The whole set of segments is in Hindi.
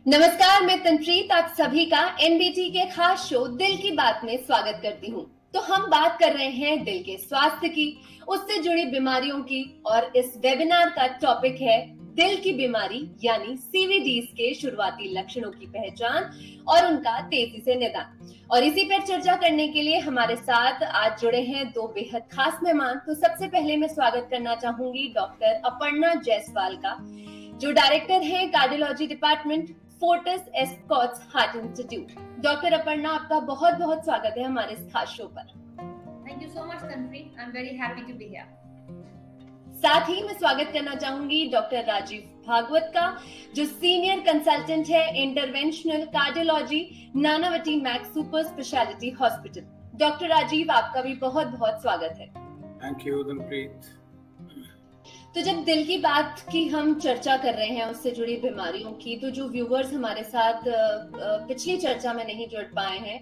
नमस्कार, मैं तनप्रीत आप सभी का एनबीटी के खास शो दिल की बात में स्वागत करती हूँ। तो हम बात कर रहे हैं दिल के स्वास्थ्य की, उससे जुड़ी बीमारियों की, और इस वेबिनार का टॉपिक है दिल की बीमारी यानी सीवीडीज के शुरुआती लक्षणों की पहचान और उनका तेजी से निदान। और इसी पर चर्चा करने के लिए हमारे साथ आज जुड़े हैं दो बेहद खास मेहमान। तो सबसे पहले मैं स्वागत करना चाहूंगी डॉक्टर अपर्णा जायसवाल का, जो डायरेक्टर हैं cardiology department, Fortis Escorts heart institute. Doctor Aparna, आपका बहुत बहुत स्वागत है हमारे इस खास शो पर। Thank you so much Tanpreet, I am very happy to be here. साथ ही मैं स्वागत करना चाहूंगी डॉक्टर राजीव भागवत का, जो सीनियर कंसल्टेंट है interventional cardiology, Nanavati Max Super Speciality Hospital. Doctor Rajiv, आपका भी बहुत बहुत स्वागत है। Thank you Tanpreet. तो जब दिल की बात की हम चर्चा कर रहे हैं, उससे जुड़ी बीमारियों की, तो जो व्यूअर्स हमारे साथ पिछली चर्चा में नहीं जुड़ पाए हैं,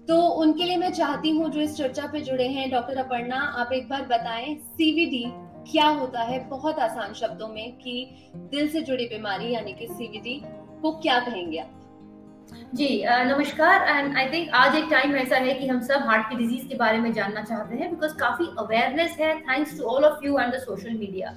तो उनके लिए मैं चाहती हूँ जो इस चर्चा पे जुड़े हैं, डॉक्टर अपर्णा आप एक बार बताएं सीवीडी क्या होता है, बहुत आसान शब्दों में, कि दिल से जुड़ी बीमारी यानी कि सीवीडी को क्या कहेंगे आप? जी नमस्कार। एंड आई थिंक आज एक टाइम ऐसा है कि हम सब हार्ट की डिजीज के बारे में जानना चाहते हैं, बिकॉज काफी अवेयरनेस है thanks to all of you and the social media.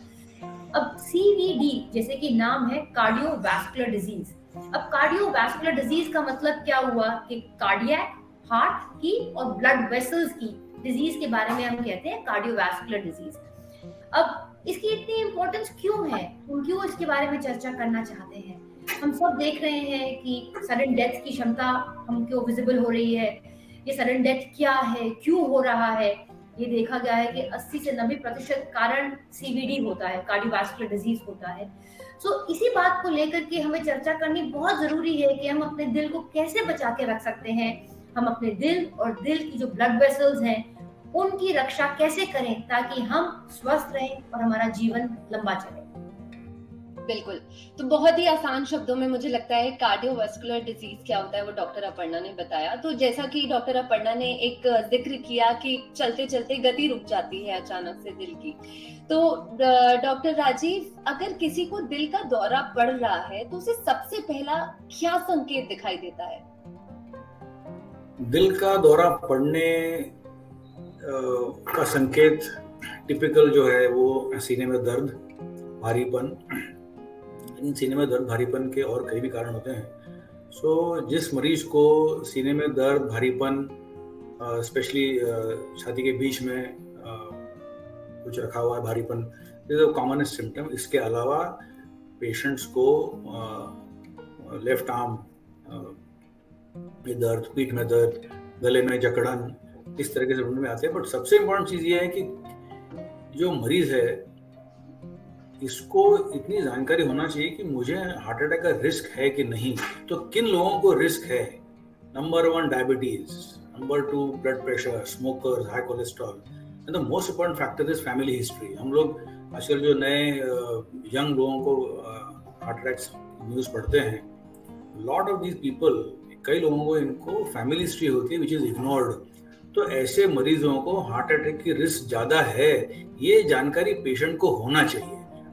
अब सीवीडी जैसे कि नाम है कार्डियोवैस्कुलर डिजीज। अब कार्डियोवैस्कुलर डिजीज का मतलब क्या हुआ कि कार्डियक, हार्ट की और ब्लड वेसल्स की डिजीज के बारे में हम कहते हैं कार्डियोवैस्कुलर डिजीज। अब इसकी इतनी इंपॉर्टेंस क्यों है, हम क्यों इसके बारे में चर्चा करना चाहते हैं? हम सब देख रहे हैं कि सडन डेथ की क्षमता हमको विजिबल हो रही है। ये सडन डेथ क्या है, क्यों हो रहा है? ये देखा गया है कि 80 से 90% कारण सीवीडी होता है, कार्डियोवैस्कुलर डिजीज होता है। सो इसी बात को लेकर के हमें चर्चा करनी बहुत जरूरी है कि हम अपने दिल को कैसे बचा के रख सकते हैं, हम अपने दिल और दिल की जो ब्लड वेसल्स हैं उनकी रक्षा कैसे करें ताकि हम स्वस्थ रहें और हमारा जीवन लंबा चले। बिल्कुल, तो बहुत ही आसान शब्दों में मुझे लगता है कार्डियोवैस्कुलर डिजीज क्या होता है वो डॉक्टर अपर्णा ने बताया। तो जैसा कि डॉक्टर अपर्णा ने एक जिक्र किया कि चलते चलते गति रुक जाती है अचानक से दिल की, तो डॉक्टर राजीव, अगर किसी को दिल का दौरा पड़ रहा है तो उसे सबसे पहला क्या संकेत दिखाई देता है? दिल का दौरा पड़ने का संकेत टिपिकल जो है वो सीने में दर्द, भारीपन। इन सीने में दर्द भारीपन के और कई भी कारण होते हैं। सो जिस मरीज को सीने में दर्द भारीपन, स्पेशली छाती के बीच में कुछ रखा हुआ है भारीपन, दिस इज कॉमनेस्ट सिम्टम। इसके अलावा पेशेंट्स को लेफ्ट आर्म में दर्द, पीठ में दर्द, गले में जकड़न, इस तरह के सिम्टम में आते हैं। बट सबसे इम्पोर्टेंट चीज ये है कि जो मरीज है इसको इतनी जानकारी होना चाहिए कि मुझे हार्ट अटैक का रिस्क है कि नहीं। तो किन लोगों को रिस्क है? Number 1 diabetes, number 2 blood pressure, smokers, high cholesterol, and the most important factor is family history. हम लोग आजकल जो नए यंग लोगों को हार्ट अटैक्स न्यूज पढ़ते हैं, लॉट ऑफ दीज पीपल, कई लोगों को इनको फैमिली हिस्ट्री होती है विच इज इग्नोर्ड। तो ऐसे मरीजों को हार्ट अटैक की रिस्क ज्यादा है, ये जानकारी पेशेंट को होना चाहिए,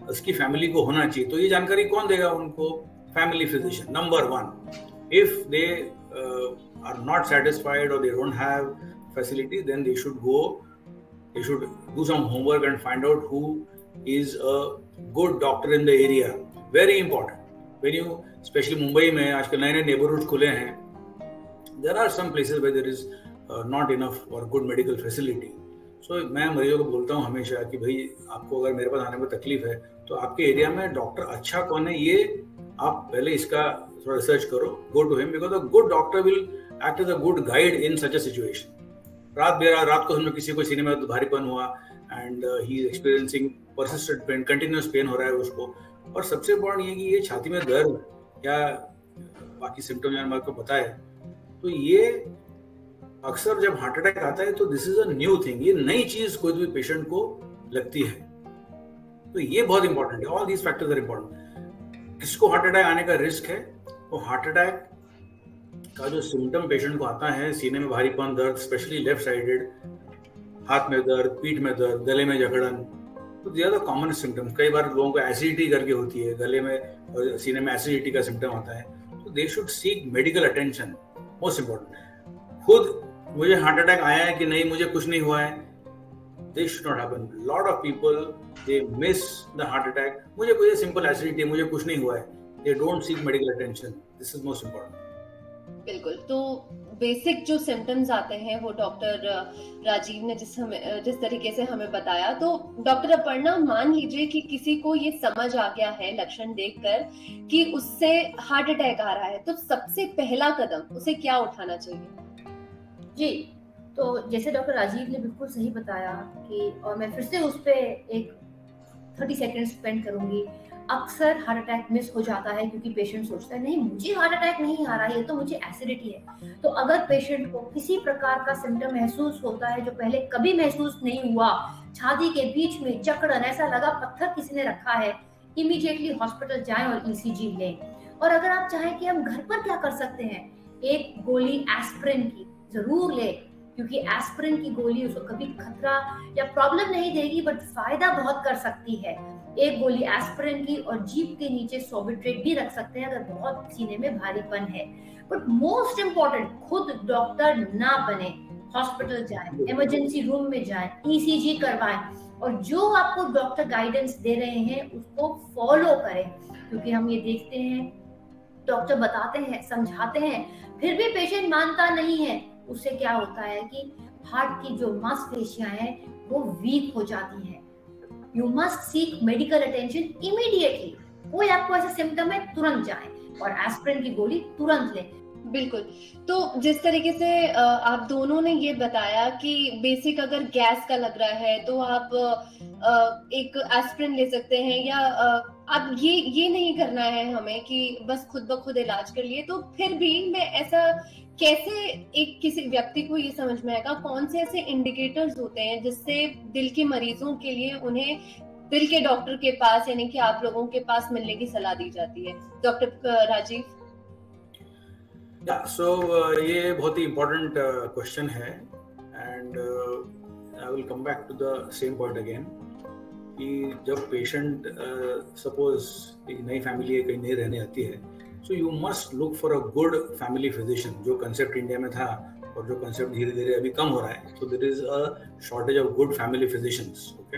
उसकी फैमिली को होना चाहिए। तो ये जानकारी कौन देगा उनको? Family physician, number 1। If they are not satisfied or they don't have facility, then they should do some homework and find out who is a good doctor in the area. Very important. When you, especially Mumbai में आजकल नए नए neighborhoods खुले हैं, there are some places where there is not enough or good medical facility. So मैं मरीजों को बोलता हूँ हमेशा कि भाई आपको अगर मेरे पास आने में तकलीफ है तो आपके एरिया में डॉक्टर अच्छा कौन है, ये आप पहले इसका थोड़ा रिसर्च करो। Go to him because a good doctor will act as a good guide in such a situation. रात को समझो किसी को सीने में भारीपन हुआ and he is experiencing persistent pain, continuous pain हो रहा है उसको, और सबसे इम्पोर्टेंट ये कि ये छाती में दर्द या बाकी सिम्टम मैंने आपको बताया, तो ये अक्सर जब हार्ट अटैक आता है तो this is a new thing, ये नई चीज कोई भी पेशेंट को लगती है। तो ये बहुत इंपॉर्टेंट है। All these factors are important. किसको हार्ट अटैक आने का रिस्क है? तो हार्ट अटैक का जो सिम्टम पेशेंट को आता है, सीने में भारीपन, दर्द, स्पेशली लेफ्ट साइडेड, हाथ में दर्द, पीठ में दर्द, गले में जकड़न, तो ज्यादा कॉमन सिम्टम। कई बार लोगों को एसिडिटी करके होती है, गले में और सीने में एसिडिटी का सिम्टम आता है। तो they should seek medical attention, most important. खुद मुझे हार्ट अटैक आया है कि नहीं, मुझे कुछ नहीं हुआ है, this should not happen. Lot of people they miss the heart attack, मुझे कोई सिंपल एसिडिटी है, मुझे कुछ नहीं हुआ है, they don't seek medical attention, this is most important. बिल्कुल, तो बेसिक जो सिम्टम्स आते हैं वो डॉक्टर राजीव ने जिस तरीके से हमें बताया, तो डॉक्टर अपर्णा, मान लीजिए कि किसी को ये समझ आ गया है लक्षण देखकर कि उससे हार्ट अटैक आ रहा है, तो सबसे पहला कदम उसे क्या उठाना चाहिए? जी, तो जैसे डॉक्टर राजीव ने बिल्कुल सही बताया कि, और मैं फिर से उस पे एक 30 सेकंड स्पेंड करूंगी। अक्सर हार्ट अटैक मिस हो जाता है क्योंकि पेशेंट सोचता है नहीं मुझे हार्ट अटैक नहीं आ रहा है, ये तो मुझे एसिडिटी है। तो अगर पेशेंट को किसी प्रकार का सिम्टम महसूस होता है जो पहले कभी महसूस नहीं हुआ, छाती के बीच में जकड़न, ऐसा लगा पत्थर किसी ने रखा है, इमीडिएटली हॉस्पिटल जाएं और ईसीजी लें। और अगर आप चाहें कि हम घर पर क्या कर सकते हैं, एक गोली एस्पिरिन की जरूर ले, क्योंकि एस्पिरिन की गोली उसको कभी खतरा या प्रॉब्लम नहीं देगी बट फायदा बहुत कर सकती है। एक गोली एस्पिरिन की, और जीभ के नीचे सोबिट्रेट भी रख सकते हैं अगर बहुत सीने में भारीपन है। बट मोस्ट इम्पोर्टेंट, खुद डॉक्टर ना बने, हॉस्पिटल जाएं, इमरजेंसी रूम में जाएं, ईसीजी करवाएं, और जो आपको डॉक्टर गाइडेंस दे रहे हैं उसको फॉलो करें। क्योंकि हम ये देखते हैं डॉक्टर बताते हैं, समझाते हैं, फिर भी पेशेंट मानता नहीं है। उससे क्या होता है कि हार्ट की जो मांसपेशियां हैं वो वीक हो जाती हैं। You must seek medical attention immediately. कोई आपको ऐसा सिम्टम है, तुरंत जाएं और एस्पिरिन की गोली तुरंत लें। बिल्कुल, तो जिस तरीके से आप दोनों ने ये बताया कि बेसिक अगर गैस का लग रहा है तो आप एक एस्पिरिन ले सकते हैं, या अब ये नहीं करना है हमें कि बस खुद ब खुद इलाज कर लिए, तो फिर भी मैं ऐसा कैसे एक किसी व्यक्ति को ये समझ में आएगा कौन से ऐसे इंडिकेटर्स होते हैं जिससे दिल के मरीजों के लिए उन्हें दिल के डॉक्टर के पास यानी कि आप लोगों के पास मिलने की सलाह दी जाती है? डॉक्टर राजीव। सो ये बहुत ही इम्पोर्टेंट क्वेश्चन है, and I will come back to the same point again कि जब पेशेंट सपोज एक नई फैमिली है, कहीं नई रहने आती है, so you must look for a good family physician. जो कंसेप्ट इंडिया में था और जो कंसेप्ट धीरे धीरे अभी कम हो रहा है, so there is a shortage of good family physicians. Okay,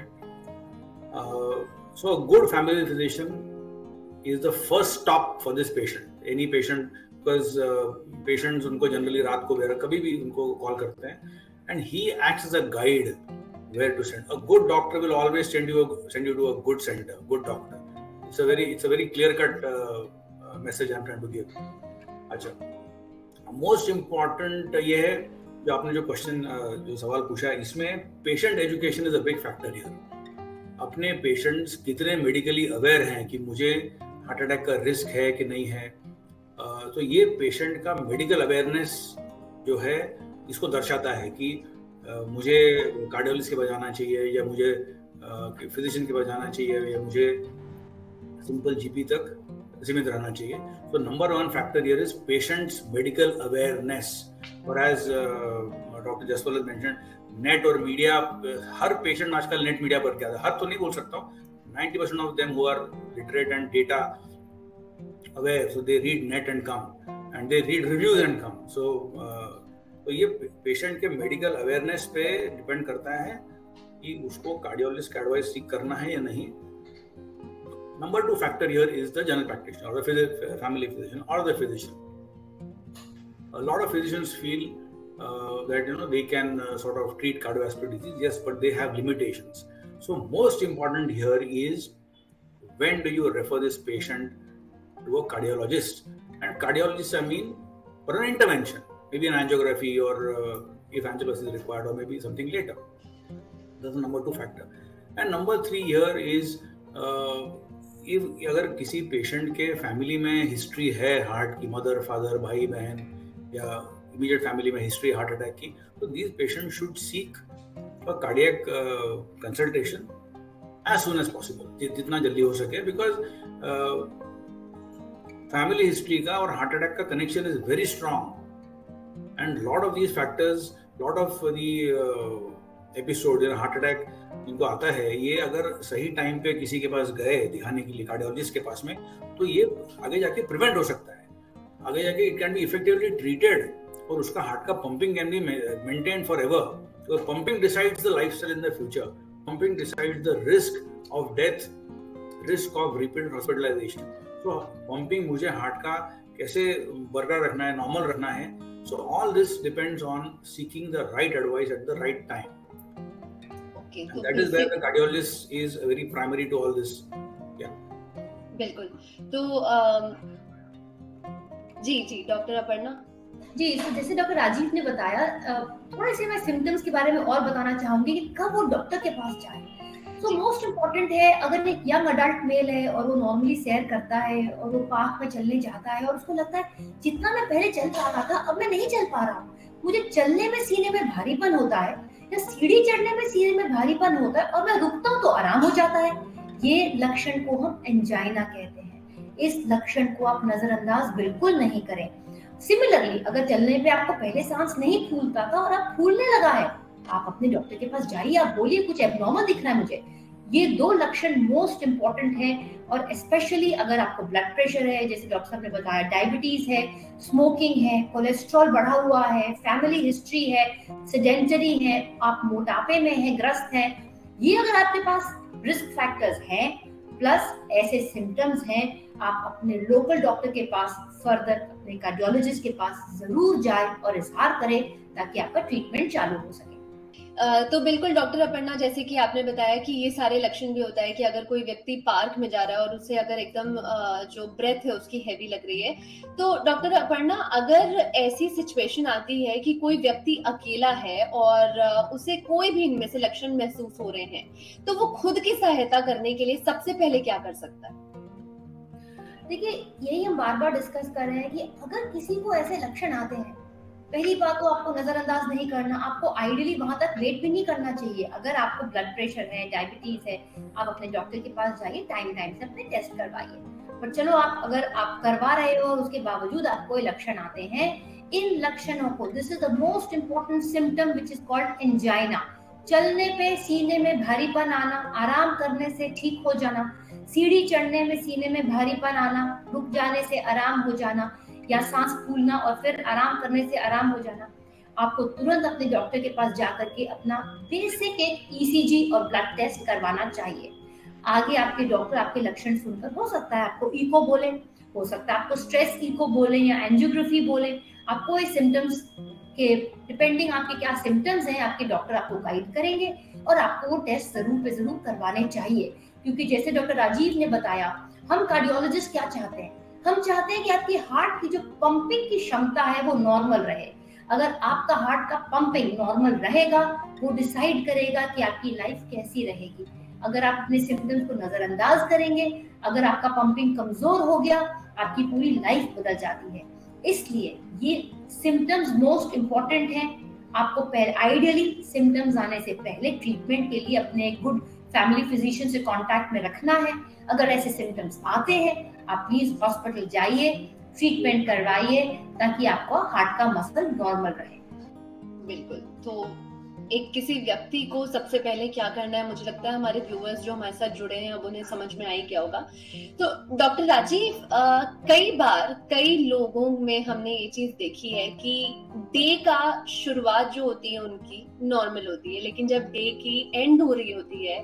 so a good family physician is the first stop for this patient. Any patient, because patients उनको जनरली रात को कभी भी उनको कॉल करते हैं, and he acts as a guide where to send. A good doctor will always send you to a good center, good doctor. It's a very clear cut message I'm trying to give. अच्छा, most important ये है जो आपने जो क्वेश्चन जो सवाल पूछा है, इसमें patient education is a big factor here. अपने पेशेंट्स कितने मेडिकली अवेयर हैं कि मुझे हार्ट अटैक का रिस्क है कि नहीं है, तो ये पेशेंट का मेडिकल अवेयरनेस जो है इसको दर्शाता है कि मुझे कार्डियोलॉजिस्ट के पास जाना चाहिए, या मुझे फिजिशियन के पास जाना चाहिए, या मुझे सिंपल जीपी तक सीमित रहना चाहिए। तो number one factor here is patients medical awareness. और as doctor Jaswal mention, net और मीडिया, हर पेशेंट आजकल नेट मीडिया पर क्या है, हर तो नहीं बोल सकता हूँ, 90% of them who are literate and data aware, so they read net and come, and they read reviews and come. तो ये पेशेंट के मेडिकल अवेयरनेस पे डिपेंड करता है कि उसको कार्डियोलॉजिस्ट का एडवाइस सीख करना है या नहीं। Number two factor here is the general practitioner और द फैमिली फिजिशियन और the physician. A lot of physicians feel that they can sort of treat cardiovascular disease, yes, but they have limitations. So most important here is, when do you refer this patient to a cardiologist? And cardiologist, I mean, for an intervention, maybe an angiography, or if angioplasty is required, or maybe something later. That's the number 2 factor. And number 3 here is, if अगर किसी पेशेंट के फैमिली में हिस्ट्री है हार्ट की, मदर फादर भाई बहन या इमीडिएट फैमिली में हिस्ट्री हार्ट अटैक की, तो these patient should seek a cardiac consultation as soon as possible, जितना जल्दी हो सके, बिकॉज फैमिली हिस्ट्री का और हार्ट अटैक का connection is very strong, and lot of these factors, lot of the episode heart attack जिनको आता है, ये अगर सही टाइम पे किसी के पास गए दिखाने के लिए, कार्डियोलॉजिस्ट के पास में, तो ये आगे जाके प्रिवेंट हो सकता है। आगे जाके it can be effectively treated और उसका हार्ट का pumping can be maintain forever. तो pumping decides the lifestyle in the future, pumping decides the risk of death, risk of repeated hospitalisation. तो पंपिंग मुझे हार्ट का कैसे बरकरार रखना है, नॉर्मल रखना है। So all this depends on seeking the right advice at the right time. Okay, and that is where the cardiologist is very primary to all this. Yeah. बिल्कुल। तो जी डॉक्टर अपर्णा जी, तो जैसे डॉक्टर राजीव ने बताया, थोड़े से मैं सिम्टम्स के बारे में और बताना चाहूंगी कि कब वो डॉक्टर के पास जाए। तो मोस्ट इम्पोर्टेंट है, अगर एक यंग अडल्ट मेल है और वो नॉर्मली सैर करता है और वो पार्क में चलने जाता है और उसको लगता है जितना मैं पहले चल पा रहा था अब मैं नहीं चल पा रहा हूँ, मुझे चलने में सीने में भारीपन होता है या सीढ़ी चढ़ने में सीने में भारीपन होता है और मैं रुकता हूँ तो आराम हो जाता है, ये लक्षण को हम एंजाइना कहते हैं। इस लक्षण को आप नजरअंदाज बिल्कुल नहीं करें। सिमिलरली, अगर चलने पे आपको पहले सांस नहीं फूलता था और अब फूलने लगा है, आप अपने डॉक्टर के पास जाइए, आप बोलिए कुछ एब्नॉर्मल दिख रहा है मुझे। ये 2 लक्षण मोस्ट इंपॉर्टेंट है। और स्पेशली अगर आपको ब्लड प्रेशर है, जैसे डॉक्टर साहब ने बताया, डायबिटीज है, स्मोकिंग है, कोलेस्ट्रॉल बढ़ा हुआ है, फैमिली हिस्ट्री है, सेडेंटरी है, आप मोटापे में है, ग्रस्त हैं, ये अगर आपके पास रिस्क फैक्टर्स हैं प्लस ऐसे सिम्टम्स हैं, आप अपने लोकल डॉक्टर के पास फर्दर अपने कार्डियोलॉजिस्ट के पास जरूर जाए और इजहार करें ताकि आपका ट्रीटमेंट चालू हो सके। तो बिल्कुल डॉक्टर अपर्णा, जैसे कि आपने बताया कि ये सारे लक्षण भी होता है कि अगर कोई व्यक्ति पार्क में जा रहा है और उसे अगर एकदम जो ब्रेथ है उसकी हैवी लग रही है, तो डॉक्टर अपर्णा, अगर ऐसी सिचुएशन आती है कि कोई व्यक्ति अकेला है और उसे कोई भी इनमें से लक्षण महसूस हो रहे हैं, तो वो खुद की सहायता करने के लिए सबसे पहले क्या कर सकता है? देखिए, यही हम बार बार डिस्कस कर रहे हैं कि अगर किसी को ऐसे लक्षण आते हैं, पहली बात तो आपको नजरअंदाज नहीं करना, आपको आइडियली वहां तक वेट भी नहीं करना चाहिए। अगर आपको ब्लड प्रेशर है, डायबिटीज है, आप अपने डॉक्टर के पास जाइए, टाइम से अपने टेस्ट करवाइए। पर चलो, अगर आप करवा रहे हो और उसके बावजूद आपको लक्षण आते हैं, इन लक्षणों को, this is the most important symptom which is called angina. चलने पे सीने में भारीपन आना, आराम करने से ठीक हो जाना, सीढ़ी चढ़ने में सीने में भारीपन आना, रुक जाने से आराम हो जाना, या सांस फूलना और फिर आराम करने से आराम हो जाना, आपको तुरंत अपने डॉक्टर के पास जाकर के अपना बेसिक एक ईसीजी और ब्लड टेस्ट करवाना चाहिए। आगे आपके डॉक्टर आपके लक्षण सुनकर, हो सकता है आपको इको बोले, हो सकता है आपको स्ट्रेस इको बोले या एंजियोग्राफी बोले, आपको इस सिम्टम्स के डिपेंडिंग आपके क्या सिम्टम्स हैं, आपके डॉक्टर आपको गाइड करेंगे और आपको वो टेस्ट जरूर पे जरूर करवाने चाहिए। क्योंकि जैसे डॉक्टर राजीव ने बताया, हम कार्डियोलॉजिस्ट क्या चाहते हैं, हम चाहते हैं कि आपकी हार्ट की जो पंपिंग की क्षमता है वो नॉर्मल रहे। अगर आपका हार्ट का पंपिंग नॉर्मल रहेगा, वो डिसाइड करेगा कि आपकी लाइफ कैसी रहेगी। अगर आप अपने सिम्टम्स को नजरअंदाज करेंगे, अगर आपका पंपिंग कमजोर हो गया, आपकी पूरी लाइफ बदल जाती है। इसलिए ये सिम्टम्स मोस्ट इंपॉर्टेंट हैं। आपको आइडियली सिम्टम्स आने से पहले ट्रीटमेंट के लिए अपने गुड फैमिली फिजिशियन से कांटेक्ट में रखना है। अगर ऐसे सिम्टम्स आते हैं, आप प्लीज हॉस्पिटल जाइए, ट्रीटमेंट करवाइए ताकि आपका हार्ट का मसल नॉर्मल रहे। बिल्कुल। तो एक किसी व्यक्ति को सबसे पहले क्या करना है, मुझे लगता है हमारे व्यूअर्स जो हमारे साथ जुड़े हैं अब उन्हें समझ में आई क्या होगा। तो डॉक्टर राजीव, कई बार कई लोगों में हमने ये चीज देखी है कि डे का शुरुआत जो होती है उनकी नॉर्मल होती है, लेकिन जब डे की एंड हो रही होती है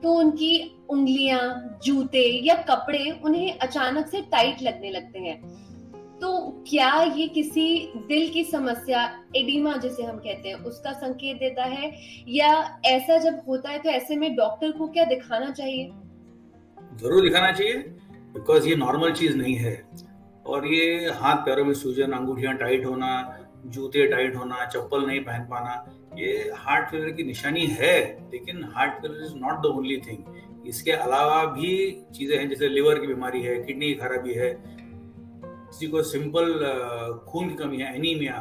तो उनकी उंगलियां, जूते या कपड़े उन्हें अचानक से टाइट लगने लगते हैं। तो क्या ये किसी दिल की समस्या, एडिमा जिसे हम कहते हैं, उसका संकेत देता है, या ऐसा जब होता है तो ऐसे में डॉक्टर को क्या दिखाना चाहिए? जरूर दिखाना चाहिए, बिकॉज ये नॉर्मल चीज नहीं है। और ये हाथ पैरों में सूजन, अंगूठियां टाइट होना, जूते टाइट होना, चप्पल नहीं पहन पाना, ये हार्ट फेलियर की निशानी है। लेकिन heart failure is not the only thing. इसके अलावा भी चीजें हैं, जैसे लिवर की बीमारी है, किडनी की खराबी है, किसी को सिंपल खून की कमी है, एनीमिया,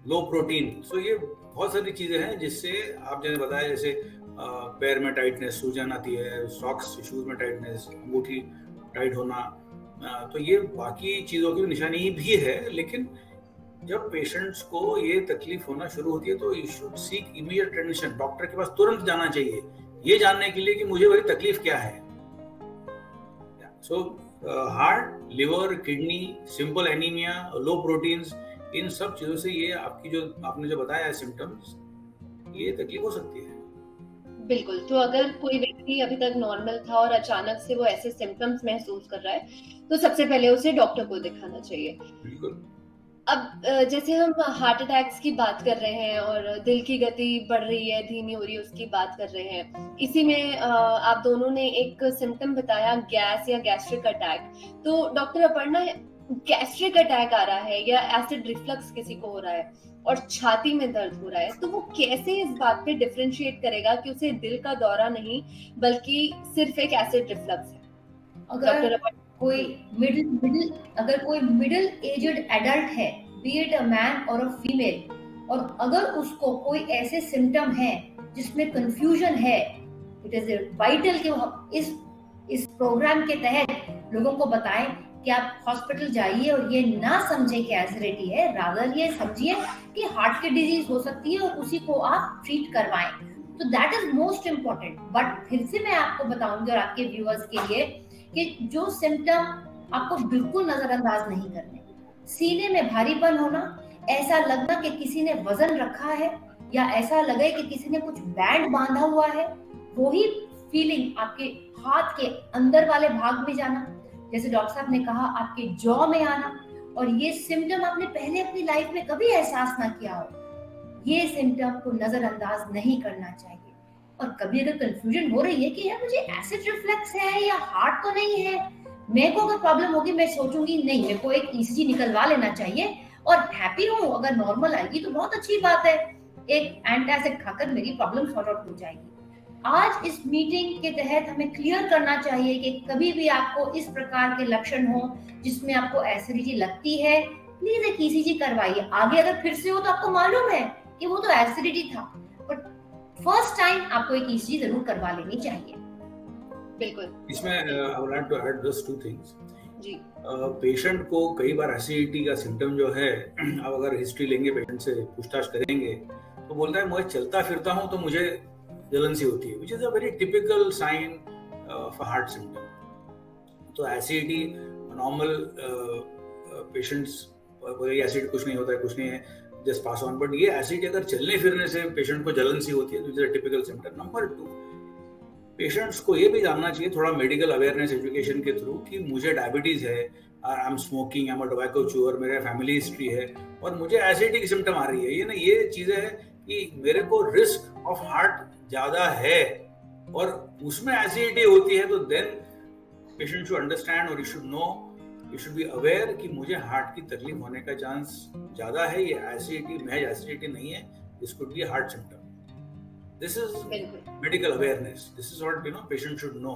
लो प्रोटीन। सो ये बहुत सारी चीजें हैं जिससे आप जैसे बताया, जैसे पैर में टाइटनेस, सूजन आती है, सॉक्स शूज में टाइटनेस, अंगूठी टाइट होना, तो ये बाकी चीजों की निशानी भी है। लेकिन जब पेशेंट्स को ये तकलीफ होना शुरू होती है तो you should seek immediate attention. Doctor के पास तुरंत जाना चाहिए ये जानने के लिए कि मुझे वही तकलीफ क्या है। So heart, liver, kidney, simple anaemia, low proteins, इन सब चीजों से ये आपकी जो आपने जो बताया सिम्टम्स, ये तकलीफ हो सकती है। बिल्कुल। तो अगर कोई व्यक्ति अभी तक नॉर्मल था और अचानक से वो ऐसे सिम्टम्स महसूस कर रहा है, तो सबसे पहले उसे डॉक्टर को दिखाना चाहिए। बिल्कुल। अब जैसे हम हार्ट अटैक्स की बात कर रहे हैं और दिल की गति बढ़ रही है, धीमी हो रही है, उसकी बात कर रहे हैं, इसी में आप दोनों ने एक सिम्टम बताया, गैस या गैस्ट्रिक अटैक। तो डॉक्टर अपर्णा, गैस्ट्रिक अटैक आ रहा है या एसिड रिफ्लक्स किसी को हो रहा है और छाती में दर्द हो रहा है, तो वो कैसे इस बात पे डिफरेंशिएट करेगा कि उसे दिल का दौरा नहीं बल्कि सिर्फ एक एसिड रिफ्लक्स है? अगर कोई मिडिल एजेड एडल्ट है, बी इट अ मैन और अ फीमेल, और अगर उसको कोई ऐसे सिम्टम है जिसमें कंफ्यूजन है, इट इज वाइटल कि इस प्रोग्राम के तहत लोगों को बताएं कि आप हॉस्पिटल जाइए और ये ना समझे कि एसिडिटी है, रादर ये समझिए कि हार्ट की डिजीज हो सकती है और उसी को आप ट्रीट करवाएं। तो that is most important. But फिर से मैं आपको बताऊंगी और आपके व्यूअर्स के लिए कि जो सिम्टम आपको बिल्कुल नजरअंदाज नहीं करने, सीने में भारीपन होना, ऐसा लगना कि किसी ने वजन रखा है या ऐसा लगे कि किसी ने कुछ बैंड बांधा हुआ है, वही फीलिंग आपके हाथ के अंदर वाले भाग में जाना, जैसे डॉक्टर साहब ने कहा आपके जॉ में आना, और ये सिम्टम आपने पहले अपनी लाइफ में कभी एहसास ना किया हो, ये सिम्टम को नजरअंदाज नहीं करना चाहिए। और कभी अगर कंफ्यूजन हो रही है कि यार मुझे एसिड रिफ्लक्स है या हार्ट तो नहीं है, मेरे को अगर प्रॉब्लम होगी मैं सोचूंगी नहीं मेरे को एक ईसीजी निकलवा लेना चाहिए और हैप्पी हूँ, अगर नॉर्मल आएगी तो बहुत अच्छी बात है, एक एंटासिड खाकर मेरी प्रॉब्लम सॉर्ट आउट हो जाएगी। आज इस मीटिंग के तहत हमें क्लियर करना चाहिए कि कभी भी आपको इस प्रकार के लक्षण हो जिसमें आपको एसिडिटी लगती है, प्लीज एक ईसीजी करवाइए। आगे अगर फिर से हो तो आपको मालूम है कि वो तो एसिडिटी था, बट फर्स्ट टाइम आपको एक ईसीजी जरूर करवा लेनी चाहिए। बिल्कुल। इसमें I would like to add just 2 things जी। पेशेंट को कई बार एसिडिटी का सिम्टम जो है, अब अगर हिस्ट्री लेंगे, पेशेंट से पूछताछ करेंगे, तो बोलता है मुझे चलता फिरता हूँ तो मुझे जलन सी होती है, which is a very typical sign of a heart symptom. तो एसिडिटी नॉर्मल पेशेंट्स एसिड कुछ नहीं होता है, कुछ नहीं है, जस्ट पास ऑन, बट ये एसिडिटी अगर चलने फिरने से पेशेंट को जलन सी होती है, which is a typical symptom. Number 2, patients को ये भी जानना चाहिए थोड़ा मेडिकल अवेयरनेस एजुकेशन के थ्रू कि मुझे डायबिटीज है, I am smoking, I am a tobacco chewer, मेरे फैमिली हिस्ट्री है और मुझे एसिडिटी की सिम्टम आ रही है, ये चीजें है कि मेरे को रिस्क ऑफ हार्ट ज्यादा है और उसमें एसिडिटी होती है, तो देन पेशेंट शुड अंडरस्टैंड और you should know, you should be aware कि मुझे हार्ट की तकलीफ होने का चांस ज्यादा है, ये एसिडिटी महज एसिडिटी नहीं है, this could be heart symptom. This is medical awareness, this is what patient should know.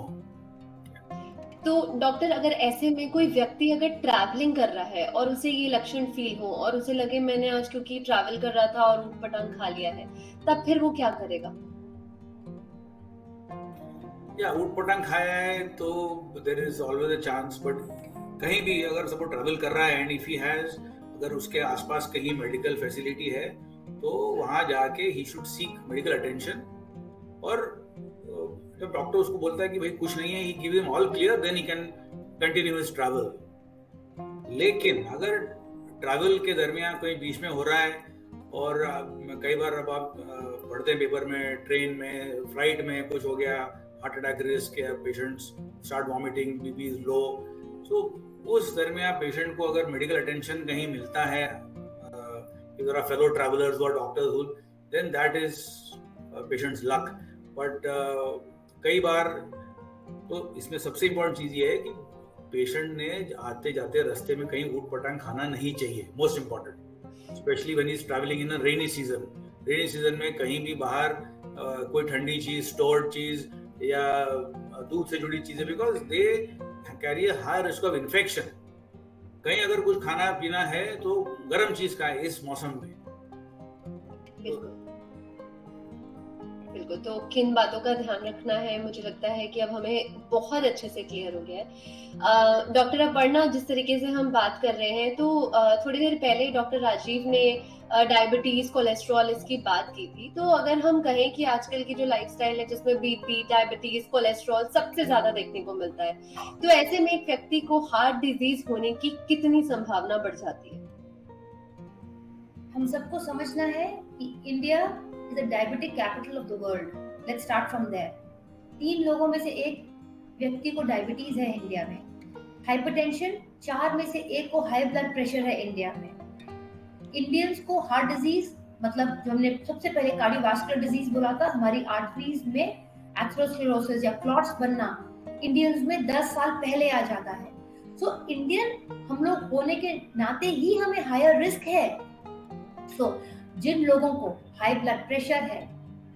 तो डॉक्टर, अगर ऐसे में कोई व्यक्ति अगर ट्रैवलिंग कर रहा है और उसे ये लक्षण फील हो और उसे लगे मैंने आज क्योंकि ट्रैवल कर रहा था और ऊट-पटांग खा लिया है, तब फिर वो क्या करेगा? या ऊट-पटांग खाया है तो there is always a chance, but कहीं भी अगर सपोज ट्रैवल कर रहा है एंड इफ ही हैज, अगर उसके आसपास कहीं मेडिकल फैसिलिटी है तो वहां जाके he should seek medical attention, और जब डॉक्टर उसको बोलता है कि भाई कुछ नहीं है, he give him all clear, then he can continue his travel. लेकिन अगर ट्रैवल के दरमियान कोई बीच में हो रहा है, और कई बार अब आप पढ़ते हैं पेपर में, ट्रेन में, फ्लाइट में कुछ हो गया, हार्ट अटैक रिस्क है, patients start vomiting, BP is low, so उस दरमियान पेशेंट को अगर मेडिकल अटेंशन कहीं मिलता है, if there are fellow travelers who are doctors who, then that is patient's luck, but कई बार तो इसमें सबसे इम्पोर्टेंट चीज ये है कि पेशेंट ने आते जाते रास्ते में कहीं ऊट-पटांग खाना नहीं चाहिए, most important, specially when he is travelling in a rainy season. Rainy season में कहीं भी बाहर कोई ठंडी चीज, स्टोर्ड चीज या दूध से जुड़ी चीजें, because they carry a high risk of infection. कहीं अगर कुछ खाना पीना है तो गर्म चीज का है इस मौसम में। बिल्कुल। तो किन बातों का ध्यान रखना है, मुझे लगता है कि अब हमें बहुत अच्छे से क्लियर हो गया है। डॉक्टर अपर्णा, जिस तरीके से हम बात कर रहे हैं, तो थोड़ी देर पहले डॉक्टर राजीव ने डायबिटीज, कोलेस्ट्रॉल, इसकी बात की थी। तो अगर हम कहें कि आजकल की जो लाइफस्टाइल है जिसमें बीपी, डायबिटीज, कोलेस्ट्रॉल सबसे ज्यादा देखने को मिलता है, तो ऐसे में एक व्यक्ति को हार्ट डिजीज होने की कितनी संभावना बढ़ जाती है? हम सबको समझना है कि India is the diabetic capital of the world. Let's start from there. 3 लोगों में से 1 व्यक्ति को डायबिटीज है इंडिया में। हाइपरटेंशन, 4 में से 1 को हाई ब्लड प्रेशर है इंडिया में। इंडियंस को हार्ट डिजीज, मतलब जो हमने सबसे पहले कार्डियोवास्कुलर डिजीज बोला था, हमारी आर्टरीज में एथेरोस्क्लेरोसिस या क्लॉट्स बनना इंडियंस में 10 साल पहले आ जाता है। सो इंडियन हम लोग होने के नाते ही हमें हायर रिस्क है। सो जिन लोगों को हाई ब्लड प्रेशर है,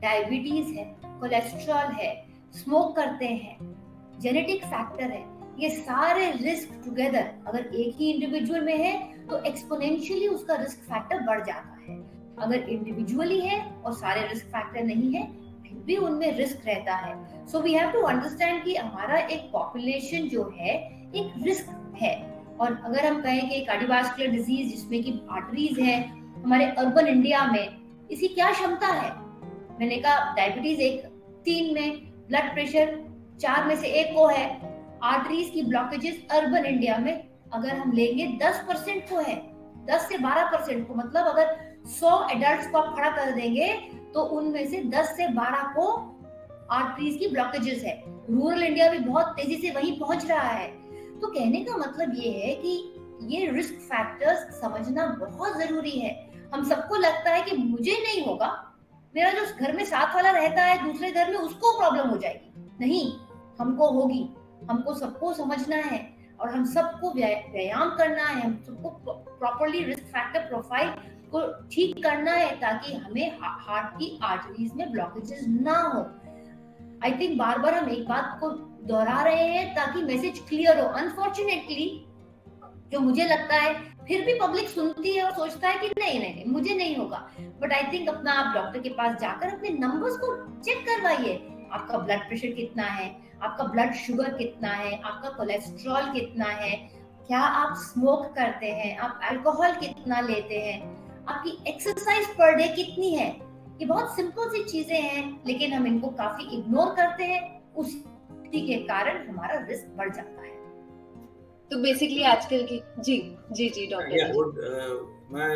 डायबिटीज है, कोलेस्ट्रॉल है, स्मोक करते हैं, जेनेटिक फैक्टर है, ये सारे रिस्क टुगेदर अगर एक ही इंडिविजुअल में है तो एक्सपोनेंशियली उसका रिस्क फैक्टर बढ़ जाता है। अगर इंडिविजुअली है और सारे रिस्क फैक्टर नहीं है फिर भी उनमें रिस्क रहता है। So we have to understand कि हमारा एक पॉपुलेशन जो है एक रिस्क है। और अगर हम कहें कि कार्डियोवास्कुलर डिजीज जिसमें कि आर्टरीज है, हमारे अर्बन इंडिया में इसकी क्या क्षमता है? मैंने कहा डायबिटीज 3 में, ब्लड प्रेशर 4 में से 1 को है, आर्टरीज की ब्लॉकेजेस अर्बन इंडिया में अगर हम लेंगे 10% को है, 10 से 12% को। मतलब अगर 100 एडल्ट्स को आप खड़ा कर देंगे तो उनमें से 10 से 12 को आर्टरीज की ब्लॉकेजेस है। रूरल इंडिया भी बहुत तेजी से वहीं पहुंच रहा है। तो कहने का मतलब ये है कि ये रिस्क फैक्टर्स समझना बहुत जरूरी है। हम सबको लगता है कि मुझे नहीं होगा, मेरा जो घर में साथ वाला रहता है दूसरे घर में उसको प्रॉब्लम हो जाएगी। नहीं, हमको होगी। हमको सबको समझना है और हम सबको व्यायाम करना है, हम सबको प्रॉपर्ली रिस्क फैक्टर प्रोफाइल को ठीक करना है ताकि हमें हार्ट की आर्टरीज में ब्लॉकेजेस ना हो। आई थिंक बार बार हम एक बात को दोहरा रहे हैं ताकि मैसेज क्लियर हो। अनफॉर्चुनेटली जो मुझे लगता है फिर भी पब्लिक सुनती है और सोचता है कि नहीं मुझे नहीं होगा। बट आई थिंक अपना आप डॉक्टर के पास जाकर अपने नंबर्स को चेक करवाइए। आपका ब्लड प्रेशर कितना है, आपका ब्लड शुगर कितना है, आपका कोलेस्ट्रॉल कितना है, क्या आप स्मोक करते हैं, आप अल्कोहल कितना लेते हैं, आपकी एक्सरसाइज पर डे कितनी है। ये बहुत सिंपल सी चीजें हैं लेकिन हम इनको काफी इग्नोर करते हैं, उसी के कारण हमारा रिस्क बढ़ जाता है। तो बेसिकली आजकल की जी डॉक्टर, मैं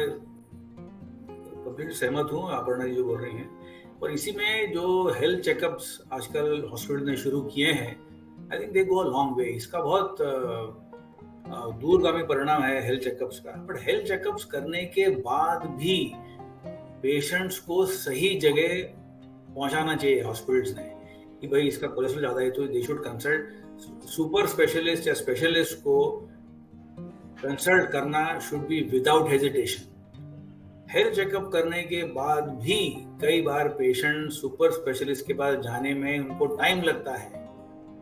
कंप्लीट सहमत हूँ अपर्णा जी जो बोल रही हैं। और इसी में जो हेल्थ चेकअप्स आजकल हॉस्पिटल ने शुरू किए हैं, I think they go a long way. इसका बहुत दूरगामी परिणाम है हेल्थ चेकअप्स का। बट हेल्थ चेकअप्स करने के बाद भी पेशेंट्स को सही जगह पहुंचाना चाहिए हॉस्पिटल्स ने कि भाई इसका कोलेस्ट्रॉल ज्यादा है तो they should consult super specialist या स्पेशलिस्ट को कंसल्ट करना should be without hesitation. Health checkup करने के बाद भी कई बार पेशेंट सुपर स्पेशलिस्ट के पास जाने में उनको टाइम लगता है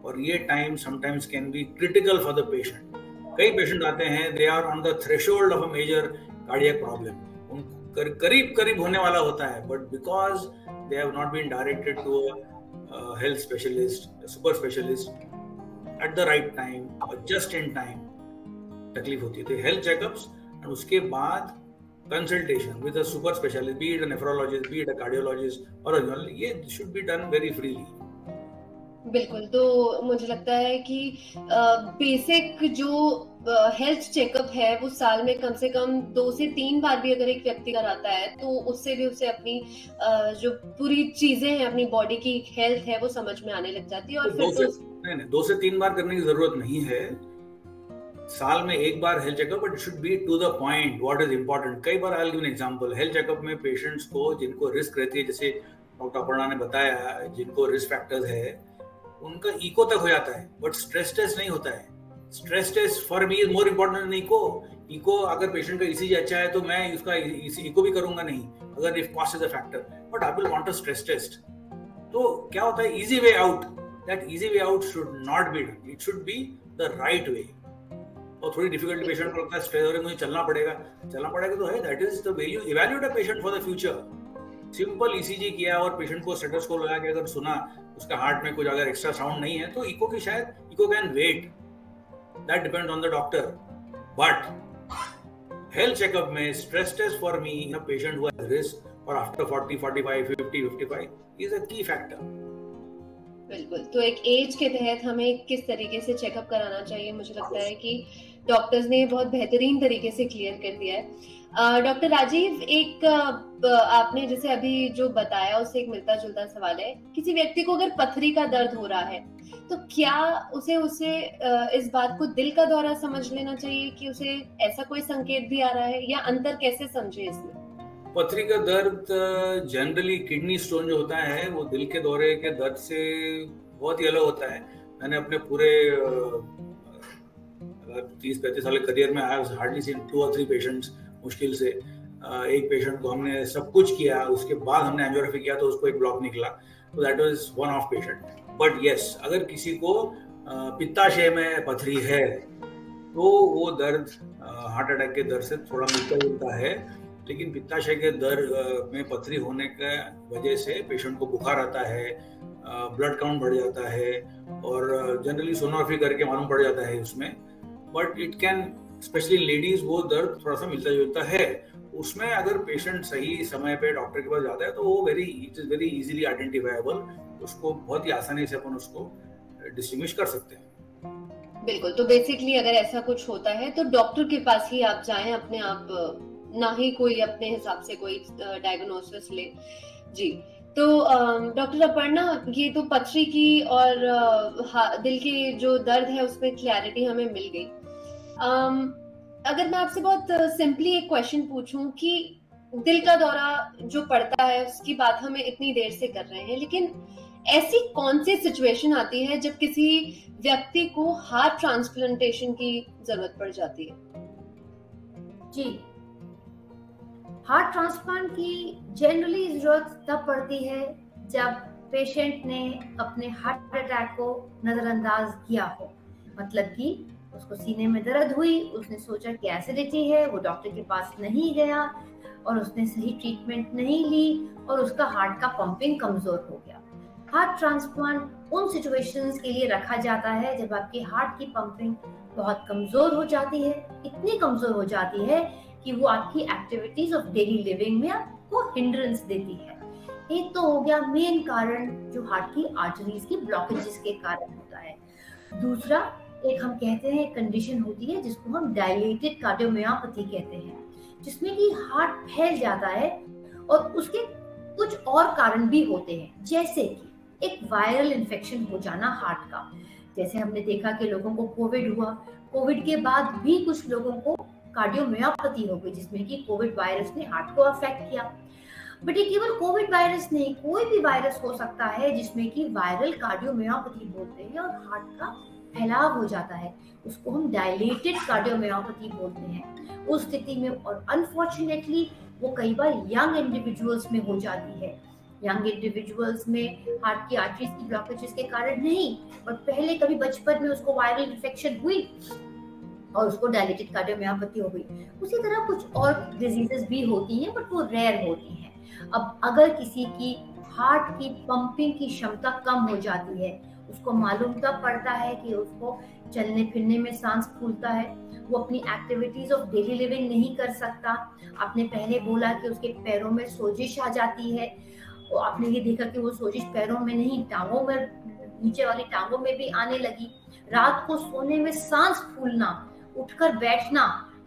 और ये time sometimes can be critical for the patient. कई पेशेंट आते हैं, they are on the threshold of a major cardiac problem, उनको करीब होने वाला होता है, but because they have not been directed to a health specialist, super specialist at the right time और जस्ट इन टाइम तकलीफ होती है। तो हेल्थ चेकअप्स और उसके बाद consultation with a super specialist, be it a nephrologist, be it a cardiologist or a neurologist, ये should be done very freely. बिल्कुल। तो मुझे लगता है कि बेसिक जो हेल्थ चेकअप है वो साल में कम से कम 2 से 3 बार भी अगर एक व्यक्ति कराता है तो उससे भी उसे अपनी जो पूरी चीजें हैं, अपनी बॉडी की हेल्थ है वो समझ में आने लग जाती है। और फिर 2 से 3 बार करने की जरूरत नहीं है, साल में 1 बार health checkup, but it should be to the point, what is important. कई बार I will give an example. Health checkup में पेशेंट्स को जिनको रिस्क रहती है, जैसे डॉक्टर अपर्णा ने बताया, जिनको रिस्क फैक्टर्स है उनका इको तक हो जाता है, बट स्ट्रेस टेस्ट नहीं होता है। Stress test for me is more important than echo. Echo अगर पेशेंट का ईसीजी अच्छा है तो मैं उसका इको भी करूंगा नहीं अगर if cost is a factor, but I will want a stress test. तो क्या होता है, easy way out, that easy way out should not be done, it should be the right way. और थोड़ी डिफिकल्टी पेशेंट को लगता है, स्ट्रेस हो रहा है, मुझे चलना पड़ेगा तो है, that is the way you evaluate a patient for the future. Simple ECG किया और पेशेंट को स्टेथोस्कोप लगा के अगर सुना उसका हार्ट में कुछ अगर एक्स्ट्रा साउंड नहीं है तो इको की शायद echo can wait, that depends on the doctor. But health checkup में stress test for me in a patient who has risk और after 40, 45, 50, 55 is a key factor. बिल्कुल, तो एक एज के तहत हमें किस तरीके से चेकअप कराना चाहिए, मुझे लगता है कि डॉक्टर्स ने बहुत बेहतरीन तरीके से क्लियर कर दिया है। डॉक्टर राजीव, एक आपने जैसे अभी जो बताया उससे एक मिलता जुलता सवाल है, किसी व्यक्ति को अगर पथरी का दर्द हो रहा है तो क्या उसे इस बात को दिल का दौरा समझ लेना चाहिए कि उसे ऐसा कोई संकेत भी आ रहा है, या अंतर कैसे समझे इसमें? पथरी का दर्द जनरली किडनी स्टोन जो होता है वो दिल के दौरे के दर्द से बहुत ही अलग होता है। मैंने अपने पूरे 30-35 साल के करियर में I have hardly seen 2 or 3 patients मुश्किल से। एक पेशेंट को हमने सब कुछ किया, उसके बाद हमने एंजियोग्राफी किया तो उसको एक ब्लॉक निकला, तो that was one of patient. But yes, अगर किसी को पित्ताशय में पथरी है तो वो दर्द हार्ट अटैक के दर्द से थोड़ा मिलता जुलता है, लेकिन पित्ताशय के दर्द में पथरी होने के वजह से पेशेंट को बुखार आता है, ब्लड काउंट बढ़ जाता है और जनरली सोनोग्राफी करके मालूम पड़ जाता है उसमें। But it can, specially ladies, वो दर्द थोड़ा सा मिलता जुलता है। उसमें अगर पेशेंट सही समय पे डॉक्टर के पास जाता है तो वो it is very easily identifiable, उसको बहुत ही आसानी से अपन उसको डिस्टिंग्विश कर सकते हैं। बिल्कुल, तो बेसिकली अगर ऐसा कुछ होता है तो डॉक्टर के पास ही आप जाएं, अपने आप ना ही कोई अपने हिसाब से कोई डायग्नोसिस ले। जी, तो डॉक्टर अपर्णा, ये तो पथरी की और दिल के जो दर्द है उसमें क्लैरिटी हमें मिल गई। अगर मैं आपसे बहुत सिंपली एक क्वेश्चन पूछूं कि दिल का दौरा जो पड़ता है उसकी बात हमें इतनी देर से कर रहे हैं, लेकिन ऐसी कौन सी सिचुएशन आती है जब किसी व्यक्ति को हार्ट ट्रांसप्लांटेशन की जरूरत पड़ जाती है? जी, हार्ट ट्रांसप्लांट की जनरली जरूरत तब पड़ती है जब पेशेंट ने अपने हार्ट अटैक को नजरअंदाज किया हो। मतलब कि उसको सीने में दर्द हुई, उसने सोचा कि एसिडिटी है, वो डॉक्टर के पास नहीं गया और उसने सही ट्रीटमेंट नहीं ली और उसका हार्ट का पंपिंग कमजोर हो गया। हार्ट ट्रांसप्लांट उन सिचुएशंस के लिए रखा जाता है जब आपके हार्ट की पंपिंग बहुत कमजोर हो जाती है, इतनी कमजोर हो जाती है कि वो आपकी एक्टिविटीज ऑफ डेली लिविंग में आपको हिंड्रेंस देती है। एक तो हो गया मेन कारण जो हार्ट की आर्टरीज की ब्लॉकेजेस के कारण होता है। दूसरा, एक हम कहते हैं कंडीशन होती है जिसको हम डायलेटेड कार्डियोमायोपैथी कहते हैं, जिसमें कि हार्ट फैल जाता है और उसके कुछ और कारण भी होते हैं, जैसे कि एक वायरल इन्फेक्शन हो जाना हार्ट का। जैसे हमने देखा कि लोगों को कोविड हुआ, कोविड के बाद भी कुछ लोगों को कार्डियोमायोपैथी हो गई, जिसमें कि कोविड वायरस ने हार्ट को अफेक्ट किया। बट ये केवल कोविड वायरस नहीं, कोई भी वायरस हो सकता है जिसमें कि वायरल कार्डियोमायोपैथी बोलते हैं और हार्ट का फैलाव हो जाता है, उसको हम डायलेटेड कार्डियोमायोपैथी बोलते हैं। उस स्थिति में, और अनफॉर्चुनेटली वो कई बार यंग इंडिविजुअल्स में हो जाती है। यंग इंडिविजुअल्स में हार्ट की आर्टरीज की ब्लॉकेजेस के कारण नहीं, बट पहले कभी बचपन में उसको वायरल इन्फेक्शन हुई और उसको डायलेटेड कार्डियोमायोपैथी हो गई। उसी तरह कुछ और डिजीजेस भी होती हैं, बट वो रेयर होती हैं। अब अगर किसी की हार्ट की पंपिंग की क्षमता कम हो जाती है, उसको मालूम तब पड़ता है कि उसको चलने फिरने में सांस फूलता है, वो अपनी एक्टिविटीज ऑफ डेली लिविंग नहीं कर सकता। आपने पहले बोला कि उसके पैरों में सोजिश आ जाती है, और आपने ये देखा कि वो सोजिश पैरों में नहीं, टांगों में, नीचे वाली टांगों में भी आने लगी। रात को सोने में सांस फूलना, उठकर बैठना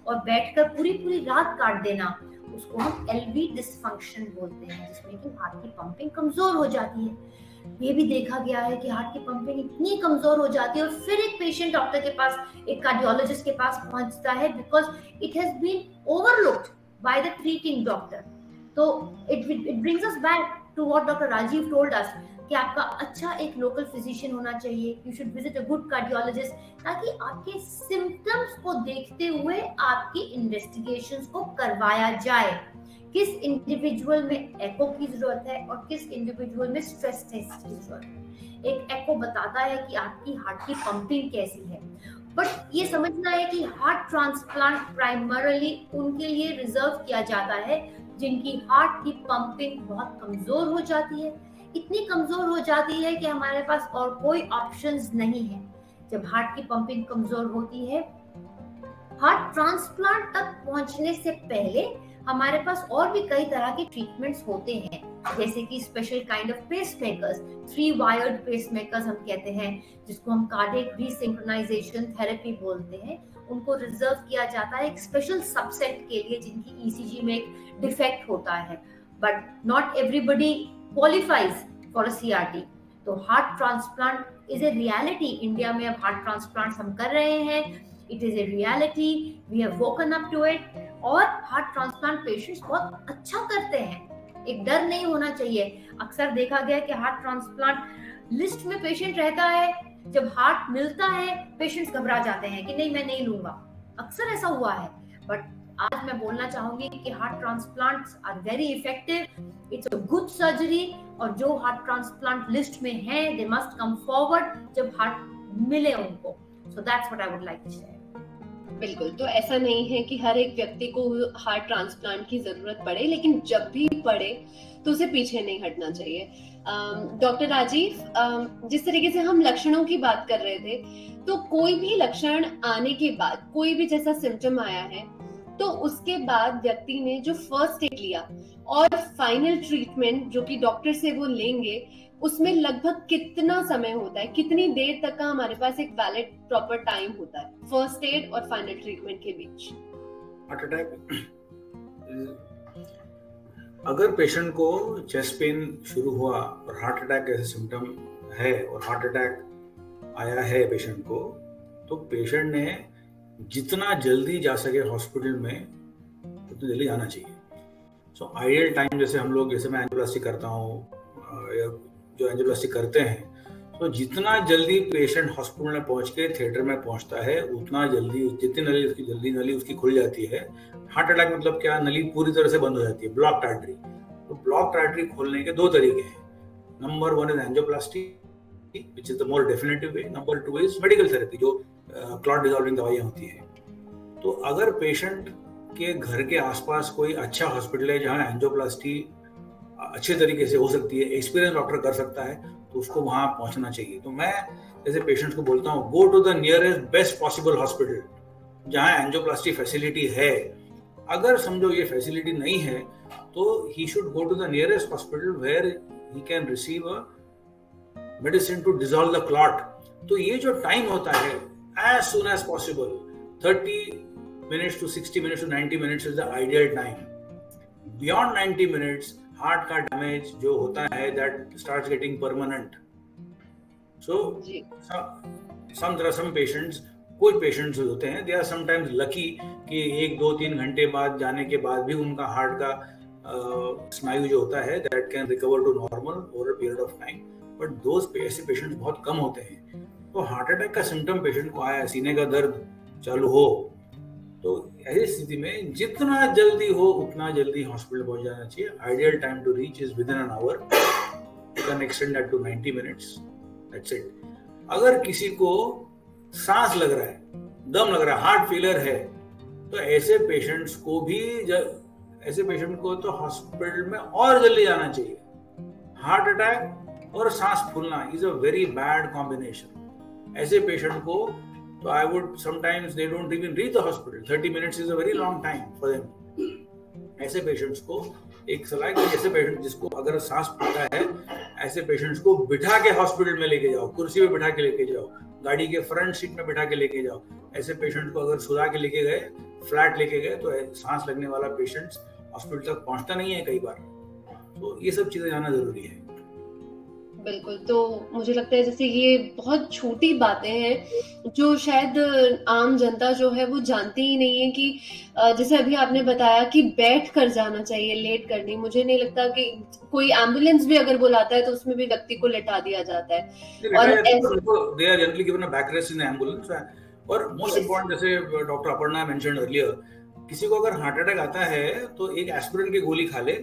और बैठकर पूरी रात काट देना, उसको हम एलवी डिसफंक्शन बोलते हैं, जिसमें कि हार्ट की पंपिंग कमजोर हो जाती है। ये भी देखा गया है कि हार्ट की पंपिंग इतनी कमजोर हो जाती है और फिर एक पेशेंट डॉक्टर के पास, एक कार्डियोलॉजिस्ट के पास पहुंचता है, because it has been overlooked by the treating doctor. तो it brings us back to what doctor Rajiv told us कि आपका अच्छा एक लोकल फिजिशियन होना चाहिए। You should visit a good cardiologist, ताकि आपके सिम्टम्स को देखते हुए आपकी इन्वेस्टिगेशंस को करवाया जाए। किस इंडिविजुअल में एको की जरूरत है और किस इंडिविजुअल में स्ट्रेस टेस्ट की जरूरत है। एक एको बताता है कि आपकी हार्ट की पंपिंग कैसी है, बट ये समझना है कि हार्ट ट्रांसप्लांट प्राइमरली उनके लिए रिजर्व किया जाता है जिनकी हार्ट की पंपिंग बहुत कमजोर हो जाती है, इतनी कमजोर हो जाती है कि हमारे पास और कोई ऑप्शंस नहीं है। जब हार्ट की पंपिंग कमजोर होती है हार्ट ट्रांसप्लांट तक पहुंचने से पहले हमारे पास और भी कई तरह के ट्रीटमेंट्स होते हैं, जैसे कि special kind of pacemakers, 3 wired pacemakers हम कहते हैं, जिसको हम कार्डियक रीसिंक्रोनाइजेशन थेरेपी बोलते हैं। उनको रिजर्व किया जाता है एक स्पेशल सबसेट के लिए जिनकी ईसीजी में एक डिफेक्ट होता है, but not everybody qualifies for a CRT. तो heart transplant is a reality. India में अब हार्ट ट्रांसप्लांट हम कर रहे हैं, it is a reality, we have woken up to it, और हार्ट ट्रांसप्लांट पेशेंट्स बहुत अच्छा करते हैं। एक डर नहीं होना चाहिए। अक्सर देखा गया कि हार्ट ट्रांसप्लांट लिस्ट में पेशेंट रहता है, जब हार्ट मिलता है पेशेंट्स घबरा जाते हैं कि नहीं मैं नहीं लूंगा, अक्सर ऐसा हुआ है। बट आज मैं बोलना चाहूंगी कि heart transplants are very effective, it's a good surgery, और जो हार्ट ट्रांसप्लांट लिस्ट में है दे मस्ट कम फॉरवर्ड जब हार्ट मिले उनको। So that's what I would like to say. बिल्कुल, तो ऐसा नहीं है कि हर एक व्यक्ति को हार्ट ट्रांसप्लांट की जरूरत पड़े, लेकिन जब भी पड़े तो उसे पीछे नहीं हटना चाहिए। डॉक्टर राजीव, जिस तरीके से हम लक्षणों की बात कर रहे थे, तो कोई भी लक्षण आने के बाद, कोई भी जैसा सिम्टम आया है, तो उसके बाद व्यक्ति ने जो फर्स्ट एड लिया और फाइनल ट्रीटमेंट जो कि डॉक्टर से वो लेंगे, उसमें लगभग कितना समय होता है, कितनी देर तक का हमारे पास एक वैलिड प्रॉपर टाइम होता है फर्स्ट एड और फाइनल ट्रीटमेंट के बीच? हार्ट अटैक, अगर पेशेंट को चेस्ट पेन शुरू हुआ और हार्ट अटैक जैसे सिम्टम है और हार्ट अटैक आया है पेशेंट को, तो पेशेंट ने जितना जल्दी जा सके हॉस्पिटल में उतनी जल्दी जाना चाहिए। सो आइडियल टाइम, जैसे हम लोग, जैसे मैं एंजियोप्लास्टी करता हूँ या जो एंजियोप्लास्टी करते हैं, तो जितना जल्दी पेशेंट हॉस्पिटल में पहुंच के थिएटर में पहुंचता है उतना जल्दी, जितनी नली उसकी खुल जाती है। हार्ट अटैक मतलब क्या, नली पूरी तरह से बंद हो जाती है, ब्लॉक्ड आर्टरी। तो ब्लॉक्ड आर्टरी खोलने के 2 तरीके हैं। Number 1 is angioplasty, which is the more definitive way. Number 2 is medical therapy, जो क्लॉट डिसॉल्विंग दवाइयाँ होती है। तो अगर पेशेंट के घर के आसपास कोई अच्छा हॉस्पिटल है जहाँ एंजियोप्लास्टी अच्छे तरीके से हो सकती है, एक्सपीरियंस डॉक्टर कर सकता है, तो उसको वहाँ पहुँचना चाहिए। तो मैं जैसे पेशेंट्स को बोलता हूँ, go to the nearest best possible hospital जहाँ एंजियोप्लास्टी फैसिलिटी है। अगर समझो ये फैसिलिटी नहीं है तो he should go to the nearest hospital where he can receive a medicine to dissolve the clot. तो ये जो टाइम होता है, as soon as possible, 30 minutes to 60 minutes to 90 minutes is the ideal time. Beyond 90 minutes, heart का डैमेज जो होता है that starts getting permanent. So some patients, कुछ पेशेंट्स होते हैं, they are sometimes lucky कि 1-2-3 घंटे बाद जाने के बाद भी उनका हार्ट का स्नायु जो होता है that can recover to normal over a period of time. But those ऐसे पेशेंट्स बहुत कम होते हैं। तो हार्ट अटैक का सिम्टम पेशेंट को आया, सीने का दर्द चालू हो, तो ऐसी स्थिति में जितना जल्दी हो उतना जल्दी हॉस्पिटल पहुंच जाना चाहिए। Ideal time to reach is within an hour, you can extend that to 90 minutes, that's it. अगर किसी को सांस लग रहा है, दम लग रहा है, हार्ट फेलियर है, तो ऐसे पेशेंट्स को तो हॉस्पिटल में और जल्दी जाना चाहिए। हार्ट अटैक और सांस फूलना is a very bad combination. ऐसे पेशेंट को तो I would sometimes they don't even reach the hospital. 30 minutes is a very long time for them. ऐसे पेशेंट्स को एक सलाह कि ऐसे पेशेंट जिसको अगर सांस फूलता है, ऐसे पेशेंट्स को बिठा के हॉस्पिटल में लेके जाओ, कुर्सी पे बिठा के लेके जाओ, गाड़ी के फ्रंट सीट में बिठा के लेके जाओ। ऐसे पेशेंट को अगर सुला के लेके गए, फ्लैट लेके गए, तो सांस लगने वाला पेशेंट्स हॉस्पिटल तक पहुंचता नहीं है कई बार। तो ये सब चीजें जानना जरूरी है। बिल्कुल, तो मुझे लगता है जैसे ये बहुत छोटी बातें हैं जो शायद आम जनता जो है वो जानती ही नहीं है कि जैसे अभी आपने बताया कि बैठ कर जाना चाहिए, लेट कर नहीं। मुझे नहीं लगता कि कोई एम्बुलेंस भी अगर बुलाता है तो उसमें भी व्यक्ति को लेटा दिया जाता है। और they are generally given a backrest in the ambulance. और मोस्ट इम्पोर्टेंट, जैसे डॉक्टर अपर्णा मेंशन्ड अर्लियर, किसी को अगर हार्ट अटैक आता है तो एक एस्पिरिन की गोली खा ले,